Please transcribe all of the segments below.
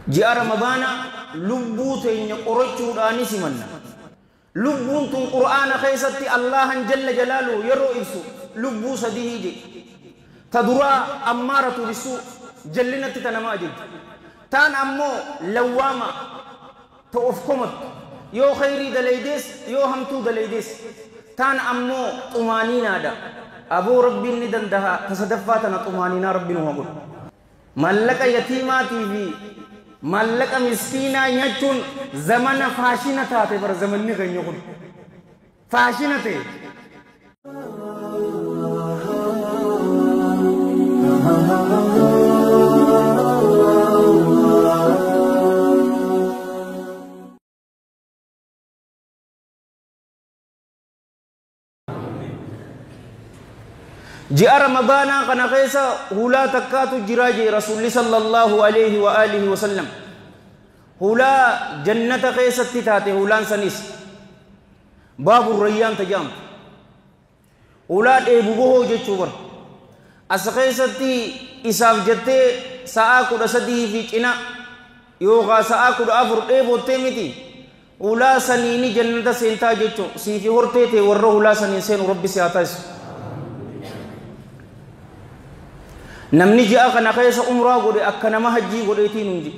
ji'a ramadaana lubbuu teenya qorachuudhaani simanna. Lubbuun tun qur'aana keessatti Allahan jalla jalaalu yeroo ibsu lubbuu sadii je. Ta duraa ammaaratu bisuu jallinatti ta namaa jirtu. Taan ammoo lawwaama ta of komatu yoo khayrii dalaydees yoo hamtuu dalaydees. Taan ammoo xumaaniinaadha. Aboo rabbiin ni danda'a ta sadaffaa tana xumaaniinaa rabbiin huma godhu. Mallaqa yatiimaatii fi mallaqa miskiinaa nyachuun zamana faashina taate bara zamanni keenya kun faashina ta'e. ji'a ramadaanaa kana keessa hulaa takkaatu jiraa jee rasuulli sallallahu alayhi wa alihi wa sallam. Hulaa jannata keessatti taate hulaan sanis baabu rayyaan tajaamtu. Hulaa dheebu bohoo jechuu bara. As keessatti isaaf jettee sa'aa 13 fi cina yookaan sa'aa 14 dheebottee miti. Hulaa saniini jannata seentaa jechuu siifi hortee ta'e warra hulaa saniin seenu rabbi si haa taasisu. Namni ji'a kana keessa umraa godhe akka nama hajjii godheetiin hundi.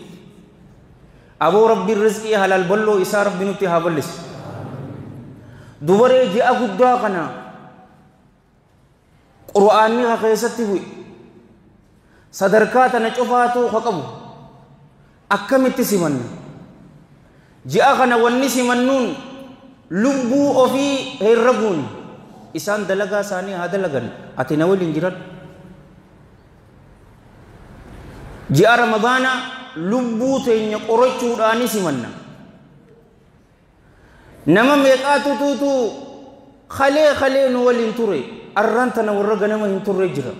Aboo rabbiin rizqii halal balloo isaa rabbi nutti haa bal'ise. Dubaree ji'a guddaa kana qura'aanni ka keessatti bu'e sadarkaa tana cufaatu ka qabu akkamitti simanna. Ji'a kana wanni simannuun lubbuu ofii herreguun isaan dalagaa isaanii haa dalagan ati na waliin jiran. ji'a ramadaana lubbuu teenya qorachuudhaani simanna. Nama meeqaatu tuutu kalee nu waliin ture arraan tana warra ganama hin turre jira.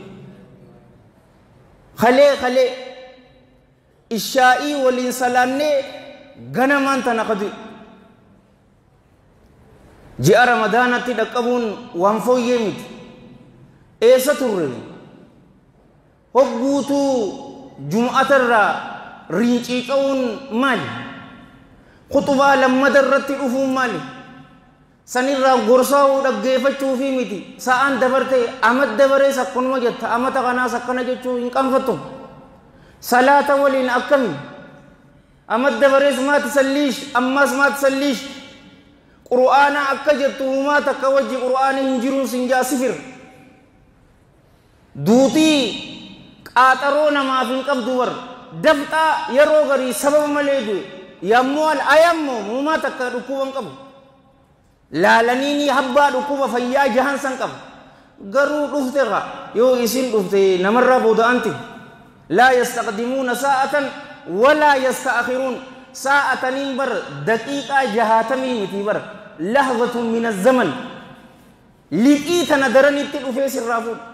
Kalee ishaa'ii waliin salaannee ganamaan tana qadu. ji'a ramadaanatti dhaqqabuun waan fooyyee miti. Eessa turre hogguutuu jum'atarraa rinciica'uun maali? Khutubaa lammadarratti dhufuun maali? Sanirraa gorsaa'uu dhaggeeffachuu fi miti. Sa'aan dabarte amata dabarees akkanuma jetta amata kanaas akkana jechuu hin qaanfattu. Salaata waliin akkami? Amata dabarees maati salliish ammas maati salliish. Qur'aana akka jettu uumaa takka wajji qur'aana hin jiruun sin jaasifir. Duutii qaaxaroo namaaf hin qabdu war dabxaa yeroo garii sababa malee du'e yammoo ayammoo muumaa takka dhukkuban qabu laalaniini habbaa dhukkuba fayyaa jahan san qabu garuu dhufte qa yoo isin dhufte namarraa booda'anti laa yastaqdimuuna saa'atan walaa yasta'akhiruun saa'ataniin bar daqiiqaa 60 miti bar lahzatun min azzaman liqii tana daranitti dhufee sirraa fuudha.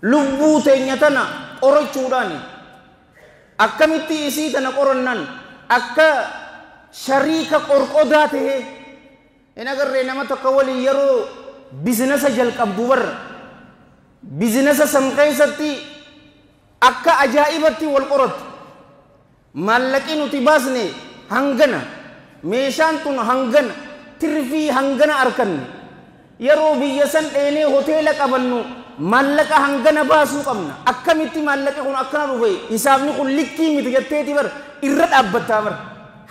Lubbuu teenya tana qorachuudhaan akkamitti isii tana qorannan akka shariika qorqodaa ta'e hin agarree nama tokko waliin yeroo bizinasa jalqabdu barra bizinasa san keessatti akka ajaa'ibatti wal qoratu maallaqi nuti baasne hangana meeshaan tun hangana tirfii hangana arkanne yeroo biyya san dheenee hoteela qabannu mallaqa hangana baasuu qabna akkamitti mallaqa kun akkana dhufe hisaabni kun likkii miti jetteeti bar irra dhaabbattaa bar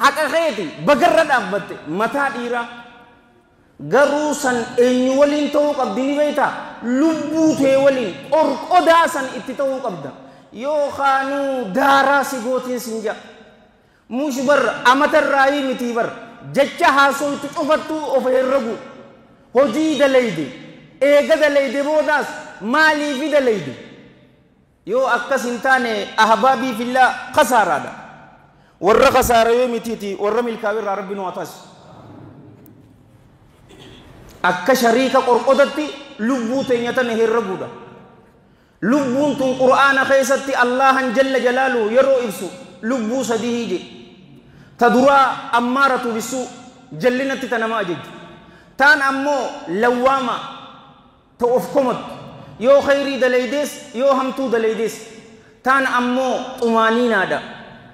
haqa keeti bagarra dhaabbatte mataa dhiiraa garuu san eenyu waliin ta'uu qabdi ni beektaa lubbuu tee waliin qorqodaa san itti ta'uu qabda yookaanuu daaraa si gootiin sin ja'a mushi bar amatarraayii miti bar jecha haasoo itti cufattuu of herregu hojii dalayde eega dalayde boodaas maalii fi dalayde yoo akkas hin taane ahbaabii fillaa khasaaraadha warra khasaara yoo mitiiti warra milkaa'irraa rabbi nu ataas akka shariika qorqodatti lubbuu teenya tana herreguudha. Lubbuun tun qur'aana keessatti Allahan jalla jalaalu yeroo ibsu lubbuu sadii je. Ta duraa ammaaratu bisuu jallinatti ta nama ajaju. Taan ammoo lawwaama ta of komatu yoo khayrii dalaydees yoo hamtuu dalaydees. Taan ammoo xumaaniinaadha.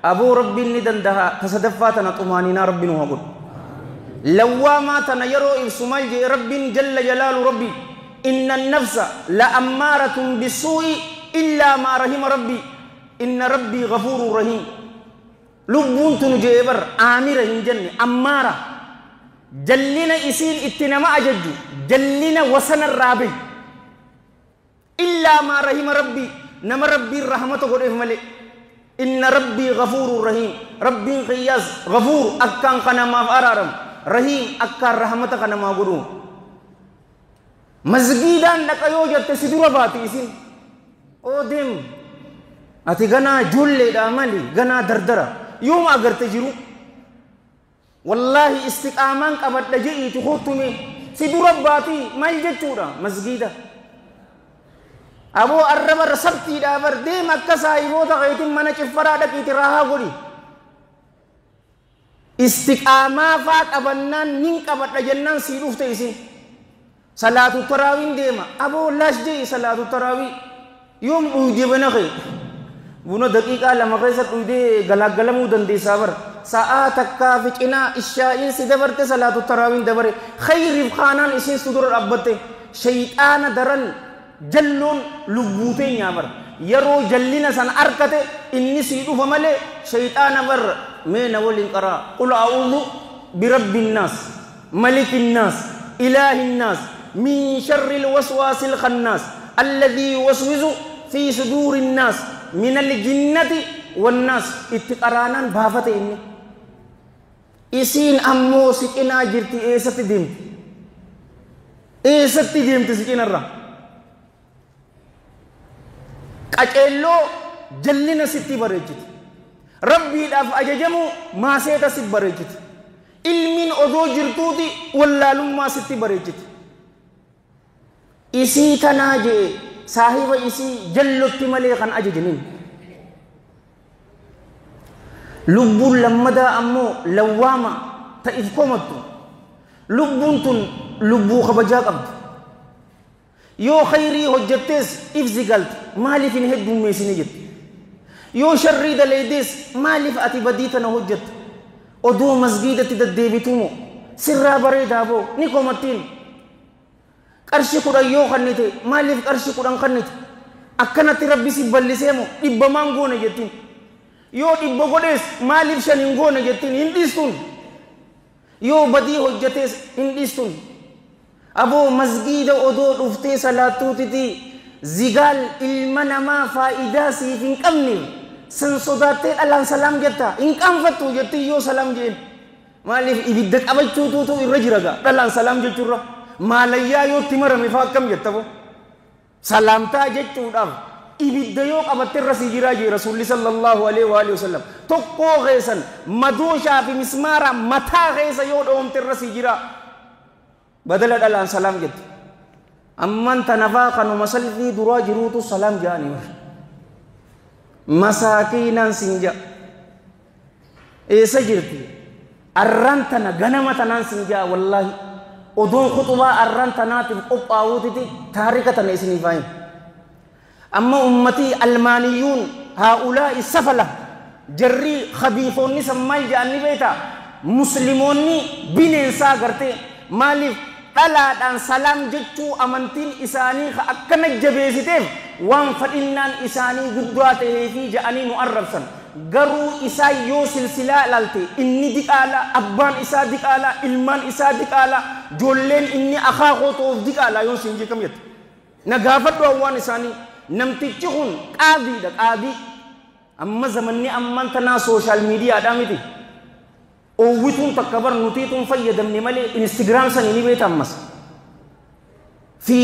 أبو ربي ندندها تصدفاتنا طمانينا ربي نوغل لواماتنا يرو إفسمال ربي جل جلال ربي إن النفس لأمارة بالسوء إلا ما رحم ربي إن ربي غفور رحيم لبون تنجيبر آمير جنة أمارة جلنا إسين اتنما أجج جلنا وسن الرابع إلا ما رحم ربي نما ربي الرحمة قريف ملك إن ربي غفور رحيم ربي قياس غفور أكان قنا ما فارارم رحيم أكان رحمة قنا ما قرون مسجدان نكايو جت سدورا باتي إسين أو دم أتي غنا جولة دامالي غنا دردرا يوم أجر تجرو والله استقامان كبر لجئي تخوتمي سدورا باتي ما يجتورا مسجدا أبو الرب رسبتي دابر دي مكة سايبو تغيتم من كفرادة كتراها قولي استقاما فات أبنان نين كبر لجنان سيروف تيسين صلاة التراوين ديما أبو لاش جي صلاة التراوين يوم أودي بنخي بنا دقيقة لما قيسة أودي غلاق غلمو دندي سابر ساعتك كافك إنا إشائين سيدبرت صلاة التراوين دبر خير رفخانان إسين صدور الأبت شيطان درن جلون لبوتين يامر يرو جلنا سن أركته إني سيدو فمالي شيطان بر من أول انقرأ قل أعوذ برب الناس ملك الناس إله الناس من شر الوسواس الخناس الذي يوسوس في صدور الناس من الجنة والناس اتقرانا بافت إني إسين أمو سكنا جرتي إيست ديمت إيست ديمت سكنا الرّ أجلو جلنا ستي بريجت ربي داف أججمو ما سيتا ست بريجت ilmin odoo jirtuuti wallaalummaa sitti bareechiti isii tanaa jee saahiba isii jallotti malee kan ajajaniin lubbuun lammadaa ammoo lawwaama ta'if komattu lubbuun tun lubbuu kabajaa qabdu yoo khayrii hojjettees ifzi galti maaliif hin heddummeessine jette yoo sharrii daleedees maaliif ati badii tana hojjette odoo masgiidatti deddeebitumo sirraa bareedaa boo ni komattiin qarshi kudhan yoo kannite maaliif qarshi kudhan kannite akkanatti rabbi si balliseemo dhibba maan goone jettiin yoo dhibba godhees maaliif shan hin goone jettiin hin dhiistuun yoo badii hojjetees hin dhiistuun aboo masgiida odoo dhuftee salaatuutiti zigaal ilma namaa faayidaa siif hin qabneef san sodaatee dhalaan salaam jetta hin qaanfattu jetti yoo salaam jeen maaliif ibidda qabachuutuutu irra jira gaa dhalaan salaam jechuurra maalayyaa yoo itti marame faa akkam jetta boo salaamtaa jechuudhaaf ibidda yoo qabatte irra sii jiraa jee rasuulli sallallahu alaihi wa alihi wasallam tokkoo keessan madooshaa fi mismaara mataa keessa yoo dhoomte irra sii jiraa badala dhalaan salaam jettu amman tanafaa kanuma salfii duraa jiruutu salaam jaanii masaakiinan sinja eessa jirti arran tana ganama tanaan sinjaa wallaahi odoon khutubaa arran tanaatiif qophaa'uutiti taarika tana isinii faayin amma ummatii almaaniyyuun haa'ulaa'i safala jarrii khabiifoonni san maal jedhanii beektaa muslimoonni bineensaa gartee maaliif dhalaadhaan salaam jechuu amantiin isaanii akkana jabeessiteef waan fadhinnaan isaanii guddaa ta'ee fi jedhanii nu arrabsan garuu isaa yoo silsilaa ilaalte inni diqaala abbaan isaa diqaala ilmaan isaa diqaala joolleen inni akaakoo ta'uuf diqaala yoo siin jeekam jette na gaafadhu awwaan isaanii namtichi kun qaadiidha qaadii amma zamanni amman tanaa sooshaal miidiyaadhaa miti oowwituun takka bar nutiituun fayyadamne malee instagram sanii ni beekta ammas fi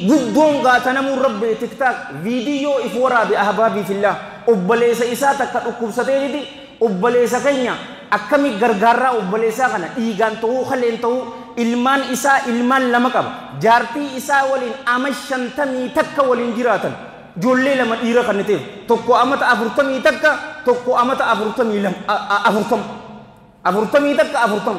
guddoon gaatanamuu rabbe tiktaak viidiyoo if waraabe ahbaabii fillah obbaleessa isaa takka dhukkubsatee jiti obbaleessa keenya akkami gargaarraa obbaleessaa kana dhiigaan ta'uu haleen ta'uu ilmaan isaa ilmaan lama qaba jaartii isaa waliin ama 50 takka waliin jiraatan joollee lama dhiira kanniteef tokko amata 40 takka tokko amata 40 takka 40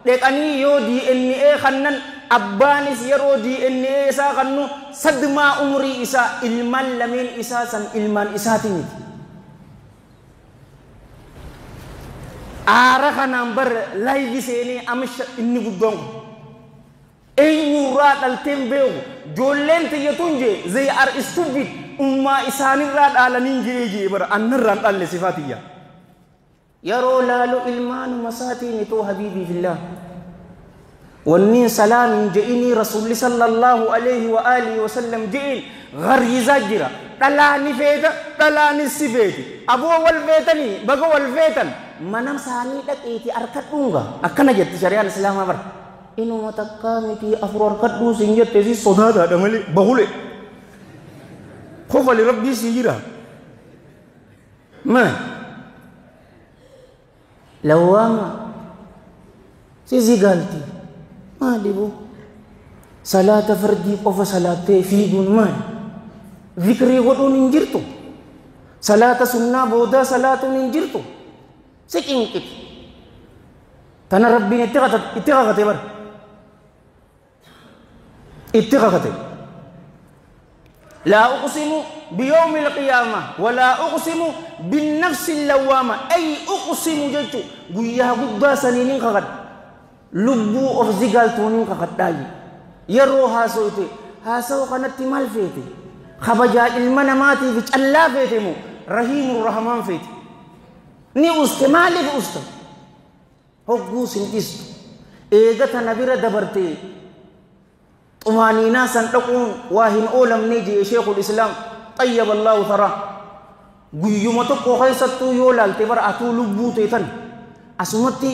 deqanii yoo DNA kannan abbaanis yeroo DNA isaa kannu sadmaa umrii isaa ilmaan lameen isaa san ilmaan isaatiin Aara kanaan bar laayivi seenee amisha inni guddaan eenyurraa dhalteen beeku joolleen tiyyatuun jee they are stupid ummaa isaanirraa dhaalaniin jee bara annirraan dhalle sifaatiyya yeroo laalu ilmaanuma isaatiin itoo habiibii fillah wanniin salaamin je'inii rasuulli sallallahu alayhi wa alihi wa sallam je'in gharyisaa jira dhalaani feeta dhalaani si feeti aboo wal feetanii baga wal feetan manam saanii dhaqeeti arkadhuunga akkana jetti shari'aan islaamaa bara inuma takkaa miti afur arkadhuu sin jette si sodaataadha malee bahule kofali rabbii si jira ma lawaama si zigaalti maalibu salaata fardii qofa salaattee fiiguun maali ذكري ودون انجرتو صلاة سنة بودا صلاة انجرتو سكينكت تنا ربي اتغاقت بر اتغاقت لا أقسم بيوم القيامة ولا أقسم بالنفس اللوامة أي أقسم جدت قيها قدا سنين قد لبو أفزيقال تونين قد داي يروها سويتي هاسو قنات مال فيتي خبجا المناماتي في الله فيتمو رحيم الرحمن فيت ني استمالي في است هو سنتيست ايغتا نبير دبرتي طمانينا سنتقون واهن اولم نيجي شيخ الاسلام طيب الله ثرى غيومتو خيستو يولال تبر اتو لبوتي تن اسمتي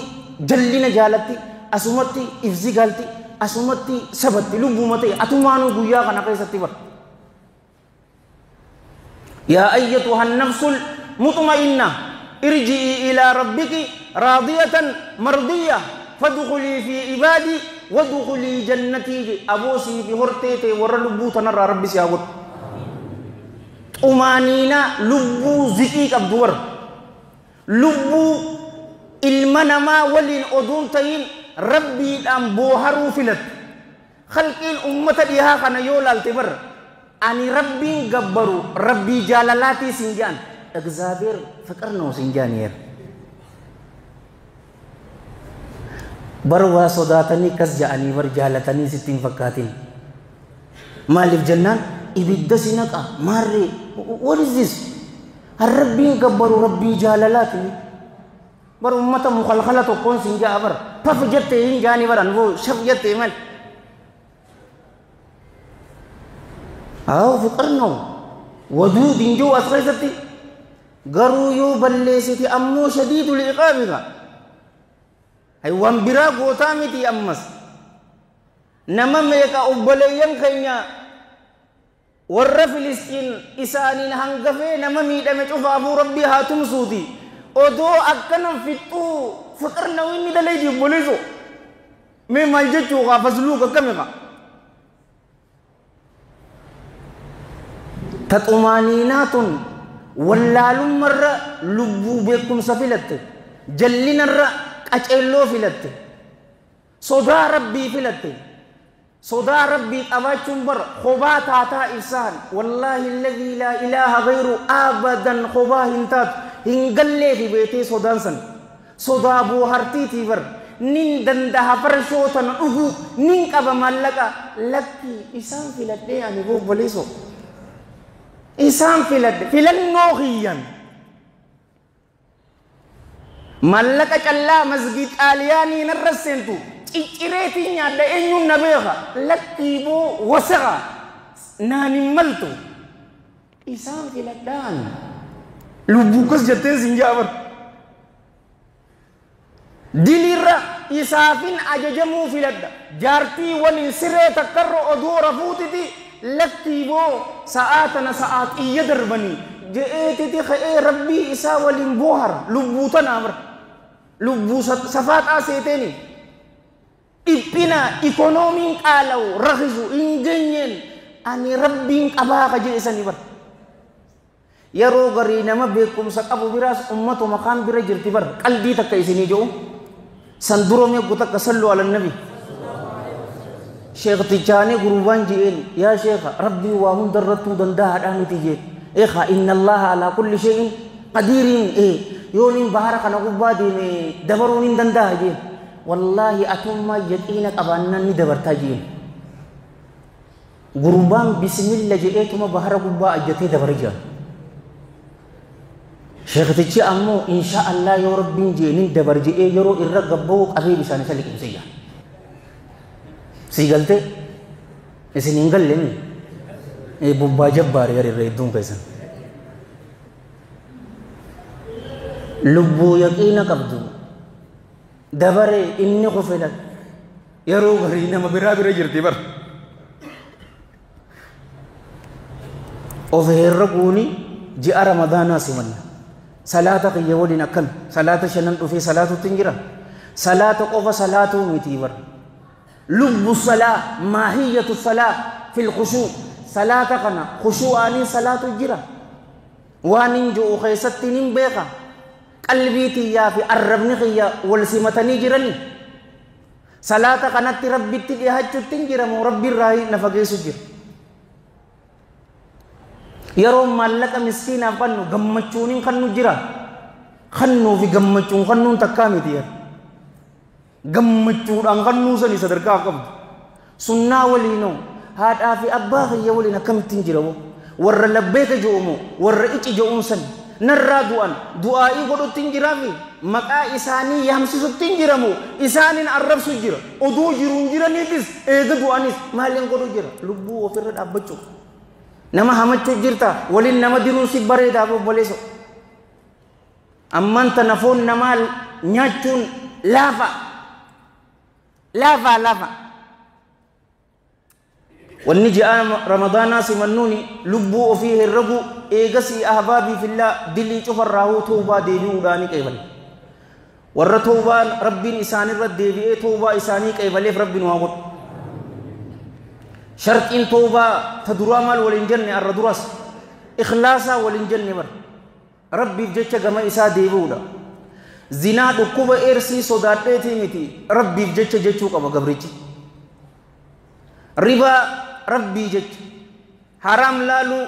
جلنا جالتي اسمتي افزي غالتي اسمتي سبتي لبومتي اتو مانو غيا كنا خيستي بر يا أيتها النفس المطمئنة ارجعي إلى ربك راضية مرضية فادخلي في عبادي وادخلي جنتي أبوسي في هرتيتي ورلبو تنرى ربي سيابط أمانينا لبو زكيك أبدور لبو المنما ولين أدون تين ربي الأم بوهرو فلت خلقين أمة ديها خانا يولا التبر ani rabbiin gabbaru rabbii jaalalaatii sinjaan egzaabeer fiqirnoo sinjaan yer bar waa sodaatanii kas ja'anii bar jaalatanii sittiin fakkaatin maaliif jennaan ibidda sinaqa maarree what is this har rabbiin gabbaru rabbii jaalalaatii bar ummata mukhalkhala tokkoon sinjaa bar paf jettee hin jaanii baran boo shaf jettee mal فقرنا ودود جو أسغيثتي قروا يوبلسيتي أمو شديد العقاب حيوان برا قوتامتي أمس نما ميكا أبليان خينيا ور فلسطين إسانين هنغفي نما ميدا مجوف أبو ربي هاتم سودي odoo akkanam fixxuu fiqirna winni daleeji boliso mee maal jechuudha fasluuka kamika taxumaaniinaatun wallaalummarra lubbuu beekumsa filatte jallinarra qaceelloo filatte sodaa rabbii filatte صدا ربي أباكم بر خبا تاتا إنسان والله الذي لا إله غيره أبدا خبا هنتات هنقلي في بيتي صدان سن صدا بو هرتي تبر نين دندها فرشوتا نؤهو نين كبا مالكا لكي إسان في لدي يعني بو بليسو إسان في لدي في لنوخيا مالكا كلا مسجد آلياني نرسنتو إيريتي نيادا إنيو نبيها لكيبو وسغا ناني ملتو إسان في لدان لبوكس جتين سنجابر دليرا إسافين أججمو في لدى جارتي ونسري تكرر أدور فوتتي لكيبو ساعاتنا ساعات إيدر بني جئتي خي ربي إسا ولنبوهر لبوتنا أمر لبو صفات آسيتيني Ipina ekonomi kalau rahisu inggenyen ani rabbing abaka je isani bar ya rogari nama bekum sakabu biras ummatu makan bira jirti bar qalbi takka isini jo sanduro me guta kasallu ala nabi Syekh Tijani guruban jeen ya Syekh rabbi wa hum darratu danda hadani tije ekha innallaha ala kulli shay'in qadiiriin yooniin bahara kana gubbaa deeme dabaruun hin danda'a jeen wallaahi atummaa yaqiina qabaannaan ni dabartaa jeen gurbaan bismilla jedheetuma bahara gubbaa ajjatee dabare jira sheekatichi ammoo insha Allah yoo rabbiin jeenin dabar jedhee yeroo irra gabboo qabee bishaan isa liqimsee jira sii galtee isin hin galle bubbaa jabbaare garirra hedduun keessan lubbuu yaqiina qabdu dabare inni kufilan yeroo garii nama biraa bira jirti bar of herraguuni ji'a ramadaanaa simanna salaata qiyya waliin akkan salaata shanan dhufee salaatutti hin jira salaata qofa salaatuu miti bar lubbu salaa maahiyatu salaa fil khushu salaata kana khushu'aanii salaatu jira waan hin ji'u keessatti nin beeka qalbii tiyyaa fi arrabni qiyya wal simatanii jirani salaata kanatti rabbitti dhiyaachuutti hin jiramu rabbiirraa na fageessu jira yeroo maallaqa miskiinaaf kannu gammachuuniin kannu jira kannuu fi gammachuun kannuun takkaa miti gammachuudhaan kannuu sani sadarkaa qabdu sunnaa waliinoo haadhaa fi abbaa kiyya waliin akkamittiin jiramoo warra labbeeka je'umoo warra ici je'uun sani narraa du'aa'ii godhutti hin jiraafi maqaa isaanii yaamsisutti hin jiramoo isaaniin arrabsu jira oduu jiruun jiraniifis eega du'anis maaliin godhu jira lubbuu ofirra dhaabbachuu nama hamachuu jirta waliin nama diruun si bareedaa obboleessa amman tana foon namaa nyaachuun laafa wanni ji'a ramadaanaa simannuuni lubbuu ofii herragu eegasii ahbaabii fillaa dilii cufarraahuu toobaa deebi'uudhaanii qeebale warra toobaan rabbiin isaanirra deebi'ee toobaa isaanii qeebaleef rabbiin waa godhu sharqiin toobaa ta duraa maal waliin jenne arra duraas ikhlaasaa waliin jenne bar rabbiif jecha gama isaa deebi'uudha zinaa dhukkuba eersii sodaadheetii miti rabbiif jecha jechuu qaba gabrichi ribaa rabbii jecha haraam laaluu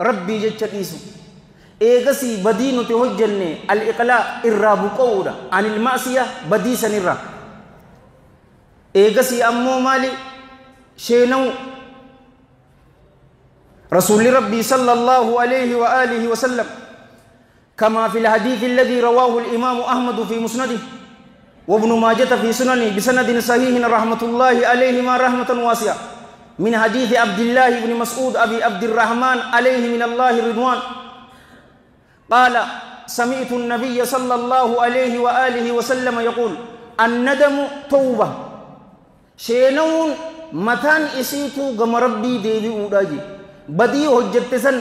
rabbii jecha dhiisu eegasii badii nuti hojjenne al-iqlaa irraa buqa'uudha anil ma'siya badii sanirraa eegasii ammoo maali شينو رسول ربي صلى الله عليه وآله وسلم كما في الحديث الذي رواه الإمام أحمد في مسنده وابن ماجة في سننه بسند صحيح رحمة الله عليهما رحمة واسعة من حديث عبد الله بن مسعود أبي عبد الرحمن عليه من الله رضوان قال سمعت النبي صلى الله عليه وآله وسلم يقول الندم توبة شينون متان إسيتو غم ربي ديبي أوداجي بدي هجتسن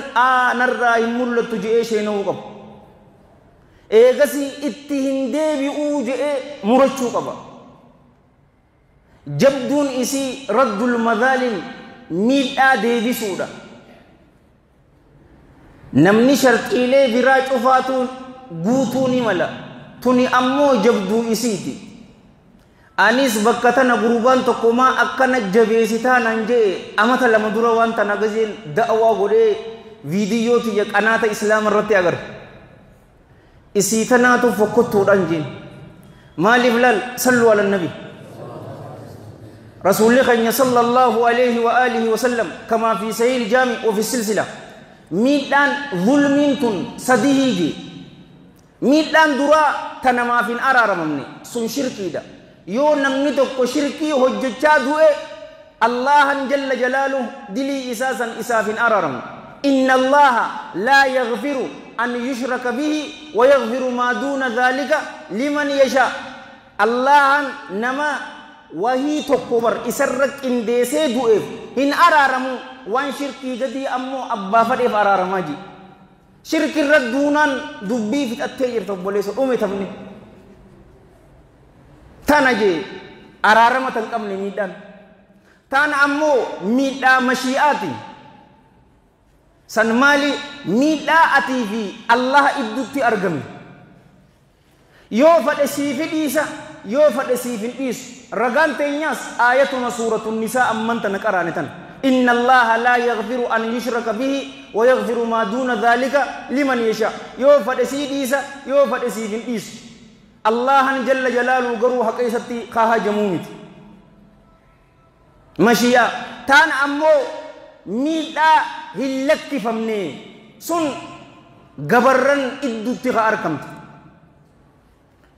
نرى يمولت جئ شينو قب إيغسي اتهن ديبي أوجئ مرچو قبا جبدون إسي رد المظالم ميلآ ديبي سودا نمني شرط إلي براج أفاتون قوتوني ملا توني أمو جبدو إسيتي anis bakka tana gurbaan tokkomaa akkana jabeessitaa nan jee amata lama dura waan tana gazeen da'awaa godhee viidiyoo tiyya qanaata islaama irratti agarre isii tanaatu fokkottuudhaan jeen maaliif laal sallu ala nabi rasuulli keenya sallallahu alayhi wa alihi wa sallam kamaa fi sahih jaami wa fi silsila miidhaan zulmiin tun sadihiiji miidhaan duraa tanamaaf hin araaramamne sun shirkiidha yoo namni tokko shirkii hojjechaa du'e allahan jalla jalaaluhu dilii isaasan isaaf hin araaramu inna allaha laa yaghfiru an yushraka bihi wa yaghfiru maa duuna dhaalika liman yashaa allahan nama wahii tokko bar isarra qindeesee du'eef hin araaramu waan shirkii gadii ammoo abbaa fadheef araaramaa ji shirkirra duunaan dubbii fixattee jirta obboleessa dhume tafni tana je araarama tan qabne miidhaan tana ammoo miidhaa mashii'aati san maali miidhaa atii fi Allah iddutti argame yoo fadhe siifi dhiisa yoo fadhe siifin dhiisu ragaan teenyaas aayatuna suuratun nisaa amman tana qaraane tan إن الله لا يغفر أن يشرك به ويغفر ما دون ذلك لمن يشاء يوفد سيد إيسا يوفد سيد إيس الله جل جلاله قروا حقيستي خاها جمومت مشيا تان أمو ميتا هلك فمني سن قبرن إدو تغا أركمت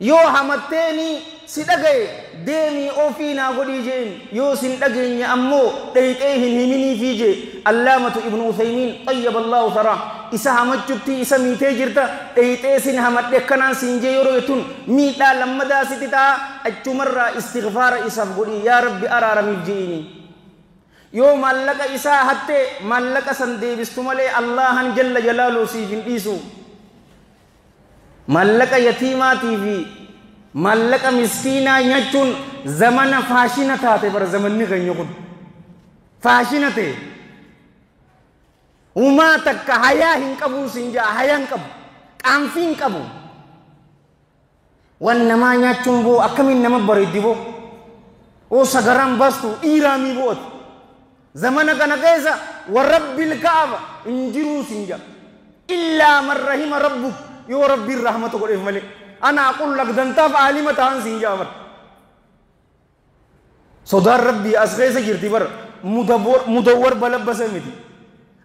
yoo hamatteeni si dhagaye deemii ofii naa godhii jeen yoo sin dhageenye ammoo dhayxee hin himinii fi jee allaamatu ibnu uthaymiin xayyaba allaahu taraa isa hamachutti isa miitee jirta dhayxee sin hamadhe akkanaan siin jee yeroo jetun miidhaa lammadaa sitti ta'a achumarraa istighfaara isaaf godhii yaa rabbi araaramiif jeeni yoo maallaqa isaa hattee maallaqa san deebistu malee allahan jalla jalaaluu siif hin dhiisu maallaqa yatiimaatii fi maallaqa miskiinaa nyaachuun zamana faashina taate bara zamanni keenya kun faashina ta'e umaa takka hayaa hin qabu siin jaa hayaa hin qabu qaanfii hin qabu wan namaa nyaachuun boo akkamiin nama bareeddi boo oo sagaraan baastu dhiiraamii booti zamana kana keessa warabbil ka'aba hin jiruu siin jaa illaa man rahima rabbuk يا ربي الرحمة قل إفمالي أنا أقول لك دنتاف عالمة هانسين جامر صدار ربي أسغي سجرتي بر مدور بلبس مدي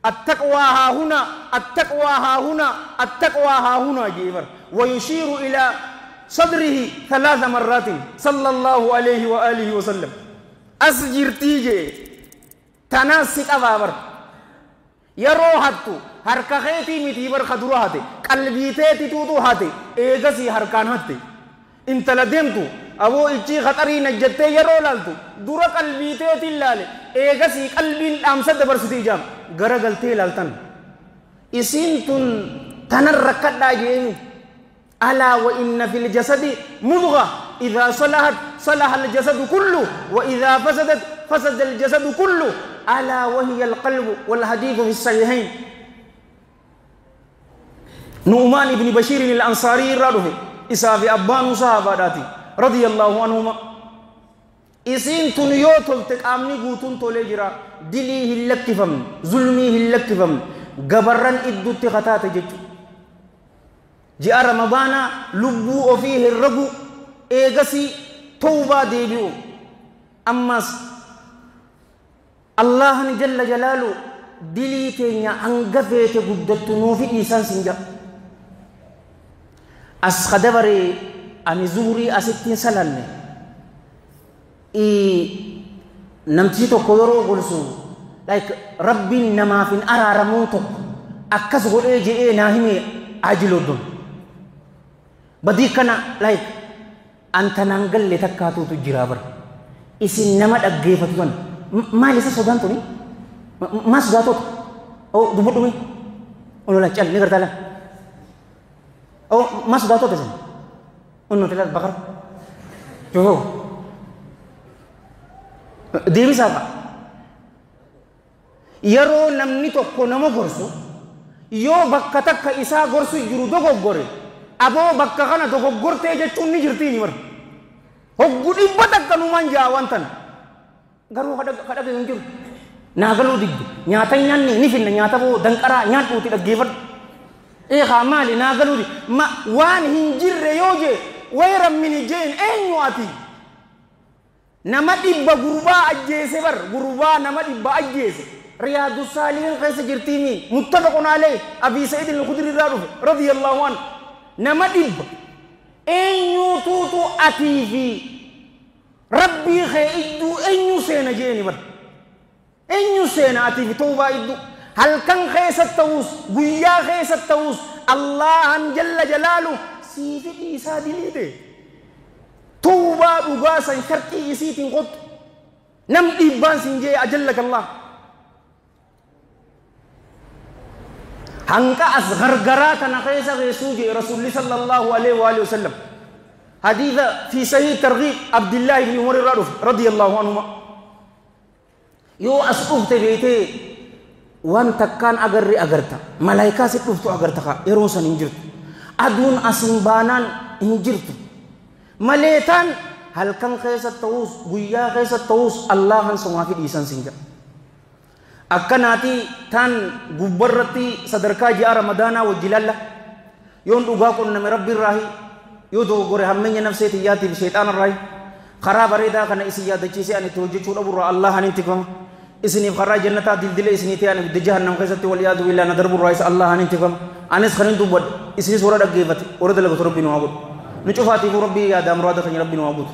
التقوى ها هنا التقوى ها هنا التقوى ها هنا جيبر ويشير إلى صدره 3 مرات صلى الله عليه وآله وسلم أسجرتي جي تناسك أبابر يروحتو harka keetii miti bar khadura hate qalbii teeti tuutu hate eegasi harkaan hatte intala deemtu aboo ichi khatarii najjattee yeroo laaltu dura qalbii teeti ilaale eegasi qalbiin dhaamsa dabarsiti ijaam gara galtee laaltan isiin tun tanan rakkadhaa jeemi alaa wa inna fil jasadi mudga idhaa salahat salaha al jasadu kullu wa idhaa fasadat fasada al jasadu kullu alaa wa hiya al qalbu wal hadithu fi sahihayn نعمان بن بشير الأنصاري رضي إساف أبان صحاباتي رضي الله عنهما إسين تنيوت التقامني قوتون توليجرا دلي هلكتفم ظلمي هلكتفم قبرن إدو تغتات جج جاء رمضان لبو وفيه الربو إيغسي توبة ديبيو أماس الله جل جلاله دلي تينيا أنقفيت قدتو نوفي إيسان سنجا as khadabare ani zuhri asittin salanne namti to ko yoro golsu like rabbin nama fin araramu to akkas gode je na hime ajilodon badi kana like anta nangalle takkatu tu jirabar isin nama daggefatu kan mali sa sodan to ni mas gato oh dumi ono la chal ni gartala oh mas gato tesan ono telat bakar coba dewi siapa yaro namni tokko nama gorsu yo bakka takka isa gorsu jiru dogoggore abo bakka kana dogoggorte jechuun ni jirti ni mar hoggu dhibba takka nu manja wantan garu kada hin jiru naagalu digdu nyaata nyanni ni finna nyaata bo danqara nyaatu ti dhaggeeffadhu khamali naagalu di ma waan hin jirre yoje wayra min jeen eenyu ati nama dhibba gurbaa ajjeese bar gurbaa nama dhibba ajjeese riyadu salihin keessa jirtimi muttafaqun alayh abi sa'id al-khudri radiyallahu anhu nama dhibba eenyu tuutu ati fi rabbi khaydu eenyu seena jeeni bar eenyu seena ati fi tawba iddu hal kan khaysa tawus guyya khaysa tawus allah jalla jalalu sifi isa dilite tawba dugasan sharti isitin qot nam dibban sinje ajallaka allah hangka asghar garata na khaysa khaysuji rasulullah sallallahu alaihi wa alihi wasallam haditha fi sahih targhib abdullah ibn umar radhiyallahu anhu yo asufte beete wan takkan agarri agarta malaika sit duftu agarta ka erosan injirtu adun asimbanan injirtu maletan halkan khaysa tawus guyya khaysa tawus allahan songafi disan sinja akkanati tan gubbarratti sadarkaa ji'a ramadaanaa wajjilalla yoon dhugaa qunname rabbi irraahi yoo dogoggore hammeenya nafseeti yaatiif sheexaana irraahi karaa bareedaa kana isin yaadachiisee ani itti hojjechuu dhaburraa Allah hanin tikfama isiniif karaa jannataa dildila isinii ta'an ibidda jahannam keessatti wal yaadu billaa na darburraa isa Allah hanin tikfama anis kanin dubbadhe isinis warra dhaggeeffate warra dalagatu rabbi nu haa godhu nu cufaatiifuu rabbii yaada muraada keenya rabbi nu haa godhu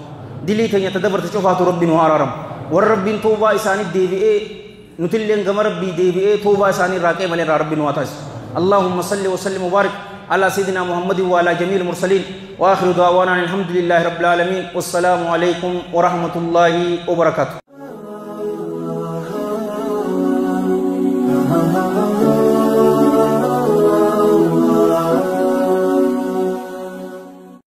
dilii keenya tadabarte cufaatu rabbi nu haa araaramu warra rabbiin toobaa isaanii deebi'ee nutilleen gama rabbii deebi'ee toobaa isaanii raaqee malee irraa rabbi nu haa taasisu Allahumma salli wa sallim wa barik على سيدنا محمد وعلى جميع المرسلين وآخر دعوانا الحمد لله رب العالمين والسلام عليكم ورحمة الله وبركاته